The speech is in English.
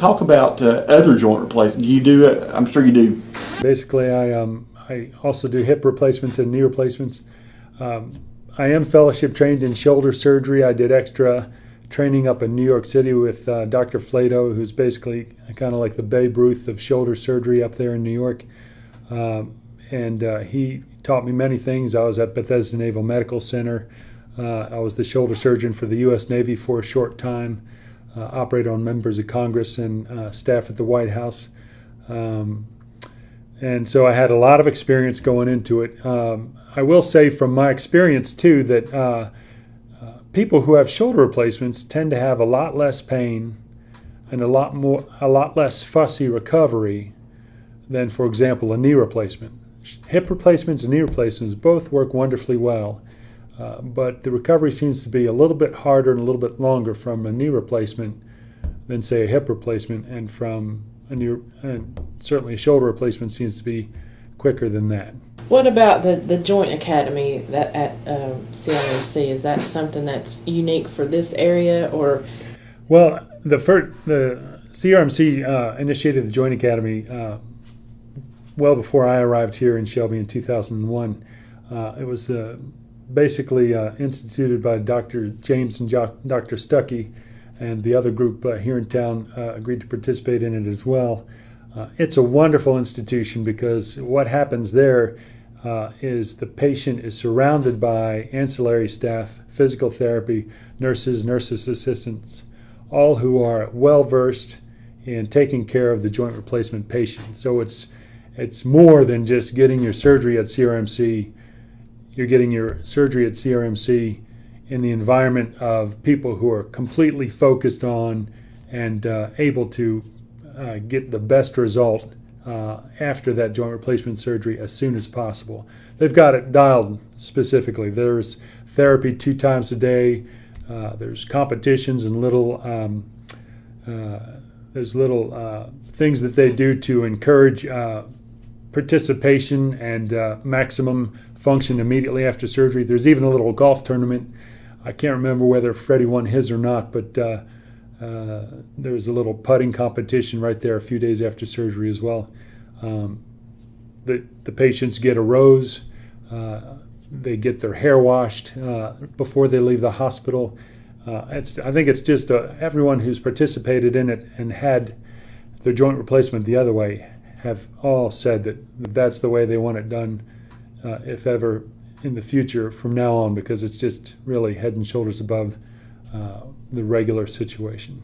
Talk about other joint replacement. Do you do it? I'm sure you do. Basically, I also do hip replacements and knee replacements. I am fellowship trained in shoulder surgery. I did extra training up in New York City with Dr. Flato, who's basically kind of like the Babe Ruth of shoulder surgery up there in New York. He taught me many things. I was at Bethesda Naval Medical Center. I was the shoulder surgeon for the U.S. Navy for a short time, operated on members of Congress and staff at the White House. And so I had a lot of experience going into it. I will say from my experience, too, that people who have shoulder replacements tend to have a lot less pain and a lot less fussy recovery than, for example, a knee replacement. Hip replacements and knee replacements both work wonderfully well, but the recovery seems to be a little bit harder and a little bit longer from a knee replacement than, say, a hip replacement, and from and certainly a shoulder replacement seems to be quicker than that. What about the Joint Academy that at CRMC? Is that something that's unique for this area, or? Well, the CRMC initiated the Joint Academy well before I arrived here in Shelby in 2001. It was basically instituted by Dr. James and Dr. Stuckey, and the other group here in town agreed to participate in it as well. It's a wonderful institution because what happens there is the patient is surrounded by ancillary staff, physical therapy, nurses, nurses assistants, all who are well versed in taking care of the joint replacement patient. So it's more than just getting your surgery at CRMC. You're getting your surgery at CRMC in the environment of people who are completely focused on and able to get the best result after that joint replacement surgery as soon as possible. They've got it dialed specifically. There's therapy 2 times a day. There's competitions and there's little things that they do to encourage participation and maximum function immediately after surgery. There's even a little golf tournament. I can't remember whether Freddie won his or not, but there was a little putting competition right there a few days after surgery as well. The patients get a rose. They get their hair washed before they leave the hospital. I think it's just everyone who's participated in it and had their joint replacement the other way have all said that that's the way they want it done, if ever in the future from now on, because it's just really head and shoulders above the regular situation.